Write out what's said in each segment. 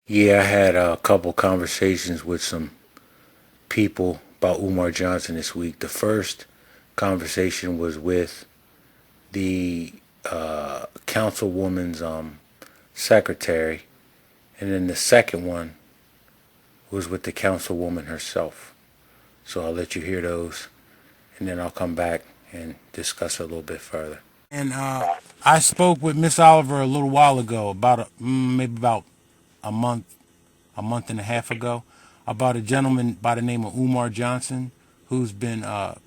Yeah, I had a couple conversations with some people about Umar Johnson this week. The first conversation was with the councilwoman's secretary, and then the second one was with the councilwoman herself. So I'll let you hear those, and then I'll come back and discuss it a little bit further. And I spoke with Miss Oliver a little while ago, about maybe about a month, a month and a half ago, about a gentleman by the name of Umar Johnson, who's been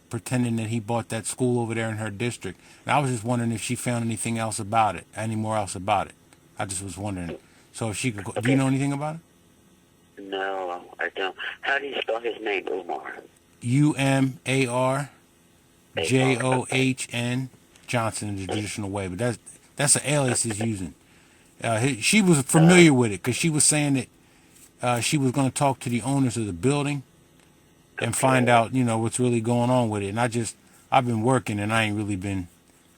pretending that he bought that school over there in her district. And I was just wondering if she found anything else about it, any more else about it. I just was wondering. So if she could, do you Okay. know anything about it? No, I don't. How do you spell his name, Umar? Umarjohn Johnson in the traditional way, but that's an alias he's using. She was familiar with it because she was saying that she was going to talk to the owners of the building and find Okay. out, what's really going on with it. And I've been working and I ain't really been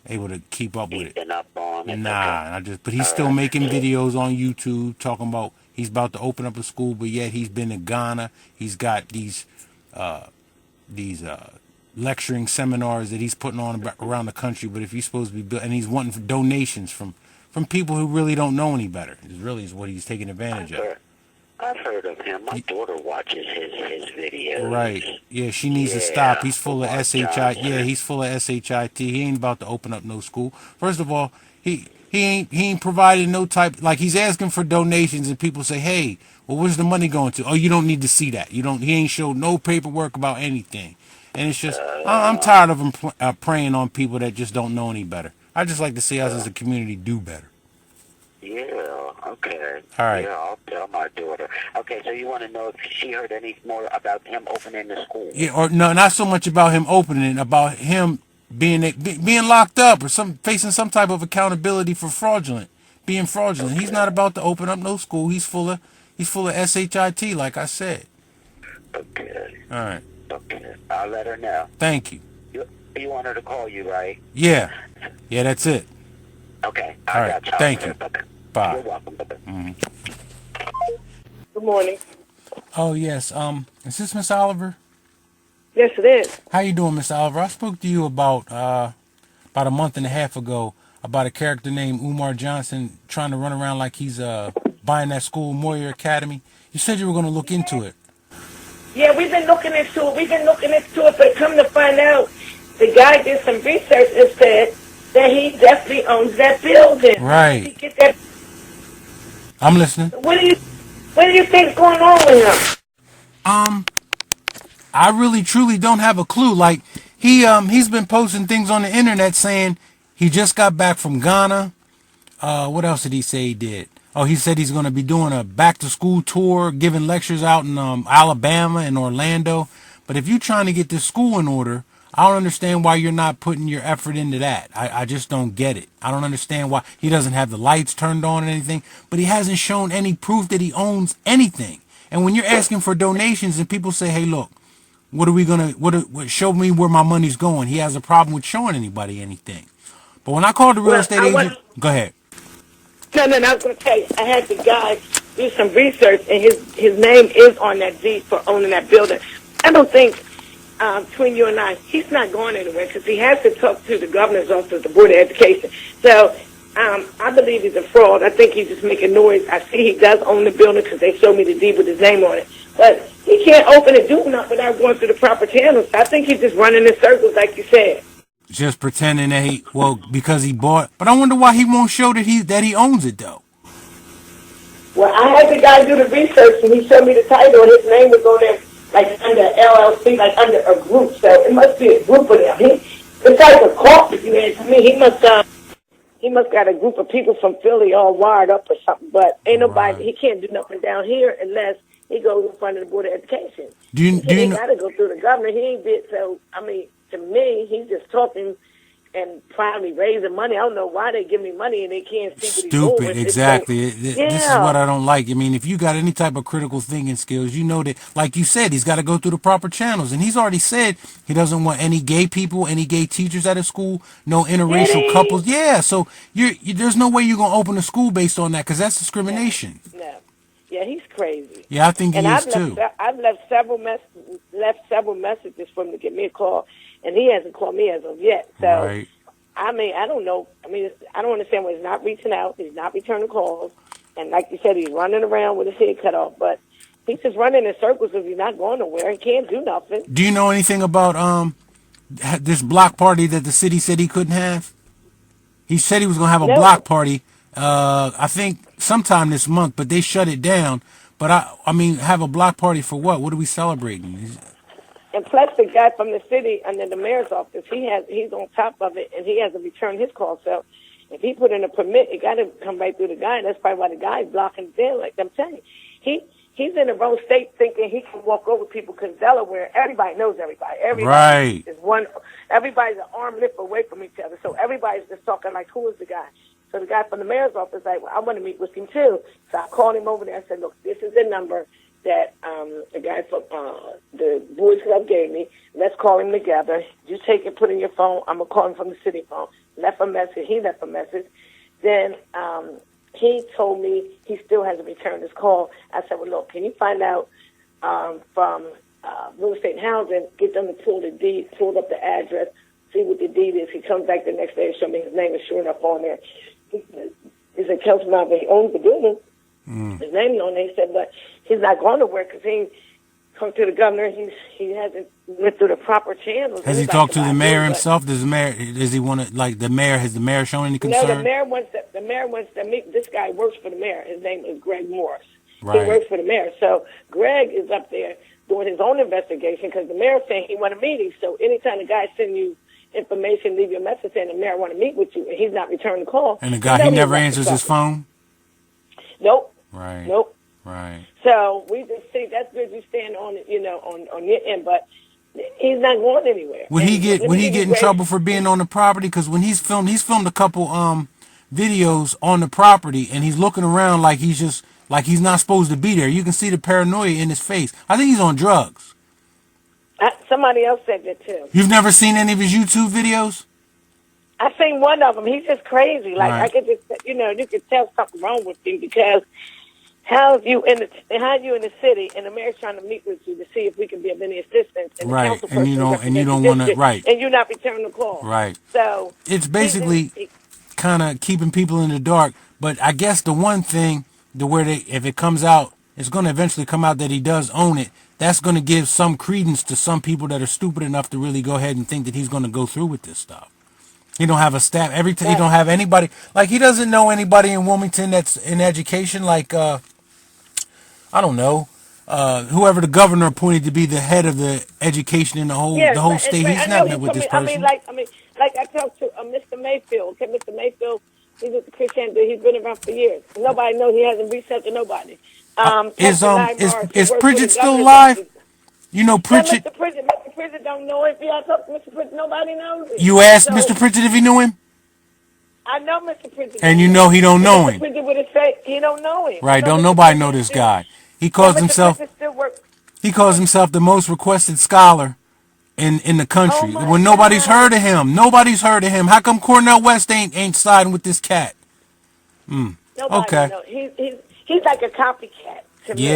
able to keep up with it. Keeping up on it. Okay. Nah, but he's All still right. making videos on YouTube talking about he's about to open up a school, but yet he's been to Ghana. He's got these lecturing seminars that he's putting on around the country. But if you're supposed to be, and he's wanting donations from people who really don't know any better. Is what he's taking I've advantage of. heard, I've heard of him. My daughter watches his videos. Right. Yeah, she needs to stop. Yeah. He's full of Umar shit. Yeah, Johnson. he's full of shit. He ain't about to open up no school. First of all, he ain't providing no type, like he's asking for donations and people say, "Hey, well where's the money going to?" Oh, you don't need to see that. You don't He ain't showed no paperwork about anything. And it's just I'm tired of him preying on people that just don't know any better. I just like to see us as a community do better. Yeah. Okay. All right. Yeah, I'll tell my daughter. Okay, so you want to know if she heard any more about him opening the school? Yeah, or no, not so much about him opening, about him being locked up or facing some type of accountability for being fraudulent. He's not about to open up no school. He's full of shit, like I said. Okay. All right, Okay. I'll let her know. thank you. You want her to call you, right? Yeah, that's it. Okay. All I right, got you. thank you. Bye-bye. Bye. You're welcome. Bye-bye. Good morning. Oh yes, is this Miss Oliver? Yes, it is. How you doing, Miss Oliver? I spoke to you about a month and a half ago about a character named Umar Johnson trying to run around like he's buying that school, Moyer Academy. You said you were going to look into it. Yeah, we've been looking into it. But come to find out, the guy did some research and said that he definitely owns that building. How did he Right. get that? I'm listening. What do you think's going on with him? Um, I really truly don't have a clue. Like he's been posting things on the internet saying he just got back from Ghana. What else did he say he did? Oh, he said he's going to be doing a back to school tour, giving lectures out in Alabama and Orlando. But if you're trying to get this school in order, I don't understand why you're not putting your effort into that. I just don't get it. I don't understand why he doesn't have the lights turned on and anything, but he hasn't shown any proof that he owns anything. And when you're asking for donations and people say, "Hey, look, what are we gonna? Show me where my money's going?" He has a problem with showing anybody anything. But when I called the real Well, estate I want agent, go ahead. no. I was going to tell you, I had the guy do some research, and his name is on that deed for owning that building. I don't think between you and I, he's not going anywhere because he has to talk to the governor's office, the Board of Education. So I believe he's a fraud. I think he's just making noise. I see he does own the building because they showed me the deed with his name on it. But he can't open and do nothing without going through the proper channels. I think he's just running in circles, like you said. Just pretending that because he bought. But I wonder why he won't show that he owns it though. Well, I had the guy do the research, and he showed me the title, and his name was on there, like under LLC, like under a group. So it must be a group of them. It's like a corporate. You know, to me, he must got a group of people from Philly all wired up or something. But ain't nobody. Right. He can't do nothing down here unless he goes in front of the Board of Education. Do you He know? got to go through the governor. He ain't did so. I mean, to me, he's just talking and probably raising money. I don't know why they give me money and they can't see what he's doing Stupid, with it. exactly. So, This is what yeah. I don't like. I mean, if you got any type of critical thinking skills, you know that, like you said, he's got to go through the proper channels. And he's already said he doesn't want any gay people, any gay teachers at his school, no Did interracial he? couples. Yeah, so there's no way you're gonna open a school based on that because that's No, discrimination. no. Yeah, he's crazy. Yeah, I think And he is too. I've left several messages for him to give me a call, and he hasn't called me as of yet. So, Right. I mean, I don't know. I mean, I don't understand why he's not reaching out. He's not returning calls, and like you said, he's running around with his head cut off. But he's just running in circles if he's not going nowhere. He can't do nothing. Do you know anything about this block party that the city said he couldn't have? He said he was gonna have a No. block party. I think sometime this month, but they shut it down. But I mean, have a block party for what? What are we celebrating? And plus, the guy from the city under the mayor's office, he's on top of it, and he hasn't returned his call. So, if he put in a permit, it got to come right through the guy. And that's probably why the guy's blocking it down. Like I'm telling you, he's in the wrong state thinking he can walk over people because Delaware, everybody knows everybody. Right. Everybody's an arm lift away from each other. So everybody's just talking like, who is the guy? So the guy from the mayor's office like, well, I want to meet with him too. So I called him over there. I said, look, this is the number that the guy from the Boys Club gave me. Let's call him together. You take it, put in your phone. I'm going to call him from the city phone. Left a message. He left a message. Then he told me he still hasn't returned his call. I said, well, look, can you find out from real estate and housing, get them to pull the deed, pull up the address, see what the deed is. He comes back the next day and show me his name is sure enough on there. He said, Councilman, but he owns the building. His name is on there. He said, but he's not going to work because he ain't come to the governor. He hasn't went through the proper channels. Has he talked to the mayor himself? Does he want to, like, has the mayor shown any concern? No, the mayor wants to meet. This guy works for the mayor. His name is Greg Morris. Right. He works for the mayor. So Greg is up there doing his own investigation because the mayor's saying he want a meeting. So anytime the guy sends you information, leave your message saying the mayor want to meet with you, and he's not returning the call. And the guy, he never answers his phone? Nope. Right. Nope. Right. So we just see that's good you stand on on your end, but he's not going anywhere. Would he get in trouble for being on the property? Because when he's filmed a couple videos on the property, and he's looking around like he's not supposed to be there. You can see the paranoia in his face. I think he's on drugs. Somebody else said that too. You've never seen any of his YouTube videos? I seen one of them. He's just crazy. Like Right. I could just, you could tell something wrong with him because how you in the city and the mayor's trying to meet with you to see if we can be of any assistance. And the Right. council And you person don't want to. district, Right. And you're not returning the call. Right. So It's basically kind of keeping people in the dark. But I guess the one thing, if it comes out, it's going to eventually come out that he does own it. That's going to give some credence to some people that are stupid enough to really go ahead and think that he's going to go through with this stuff. He don't have a staff. He don't have anybody. Like, he doesn't know anybody in Wilmington that's in education. Like, I don't know, whoever the governor appointed to be the head of the education in the whole state. He's not met with this person. Like I talked to Mr. Mayfield. Okay, Mr. Mayfield, he's with the Christianity. He's been around for years. Nobody knows. He hasn't reached out to nobody. Is Pritchett still alive? You know Pritchett. Mr. Pritchett don't know if he has talked to Mr. Pritchett. Nobody knows him. You asked Mr. Pritchett if he knew him? I know Mr. Pritchett. And you know he don't know him. Mr. Pritchett would have said he don't know him. Right, don't nobody know this guy. He calls himself the most requested scholar in the country. When nobody's heard of him. How come Cornell West ain't siding with this cat? Okay. Knows. He's like a copycat to me.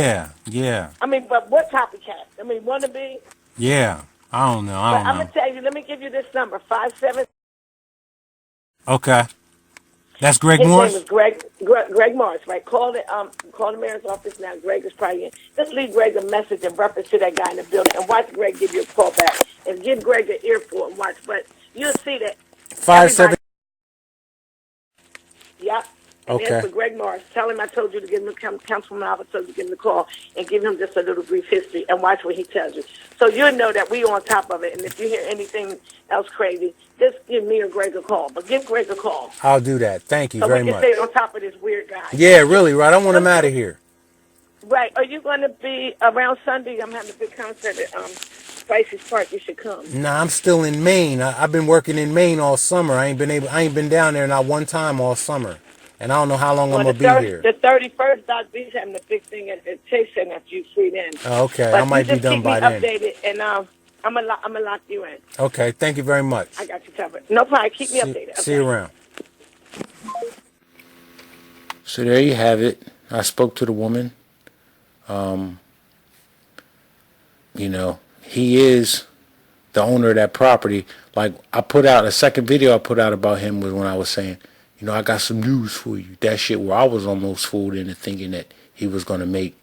Yeah. I mean, but what copycat? I mean, wannabe? Yeah. I don't know. I'm going to tell you, let me give you this number, 57. Okay. That's Greg His Morris? name is Greg Morris, right? Call the mayor's office now. Greg is probably in. Just leave Greg a message in reference to that guy in the building and watch Greg give you a call back. And give Greg an earful and watch. But you'll see that. 57. Yeah. And Okay. then for Greg Morris, tell him I told you to give him Councilman Albert told you to give him the call and give him just a little brief history and watch what he tells you. So you'll know that we on top of it. And if you hear anything else crazy, just give me or Greg a call. But give Greg a call. I'll do that. Thank you very So we much. can stay on top of this weird guy. Yeah, really, right. I want him out of here. Right. Are you going to be around Sunday? I'm having a big concert at Spicy's Park. You should come. Nah, I'm still in Maine. I've been working in Maine all summer. I ain't been down there not one time all summer. And I don't know how long I'm going to be here. The 31st, Doc B's having a big thing at Chase Center after you free then. Oh, okay. But I might be done by then. Updated, and I'm gonna lock you in. Okay. Thank you very much. I got you covered. No problem. Keep me updated. Okay. See you around. So there you have it. I spoke to the woman. You know, he is the owner of that property. Like, I put out a second video I put out about him was when I was saying, you know, I got some news for you. That shit where I was almost fooled into thinking that he was going to make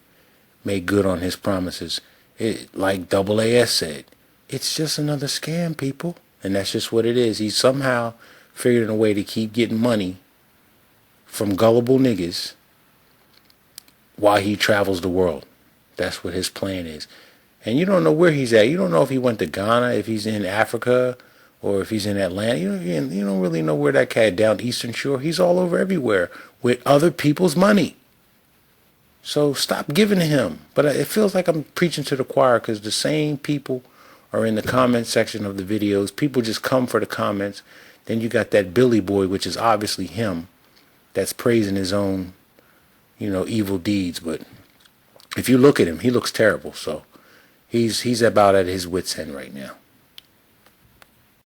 good on his promises. It, like Double AS said, it's just another scam, people. And that's just what it is. He somehow figured a way to keep getting money from gullible niggas while he travels the world. That's what his plan is. And you don't know where he's at. You don't know if he went to Ghana, if he's in Africa, or if he's in Atlanta. You don't really know where that cat down Eastern Shore. He's all over everywhere with other people's money. So stop giving to him. But it feels like I'm preaching to the choir because the same people are in the comment section of the videos. People just come for the comments. Then you got that Billy boy, which is obviously him, that's praising his own, evil deeds. But if you look at him, he looks terrible. So he's about at his wit's end right now.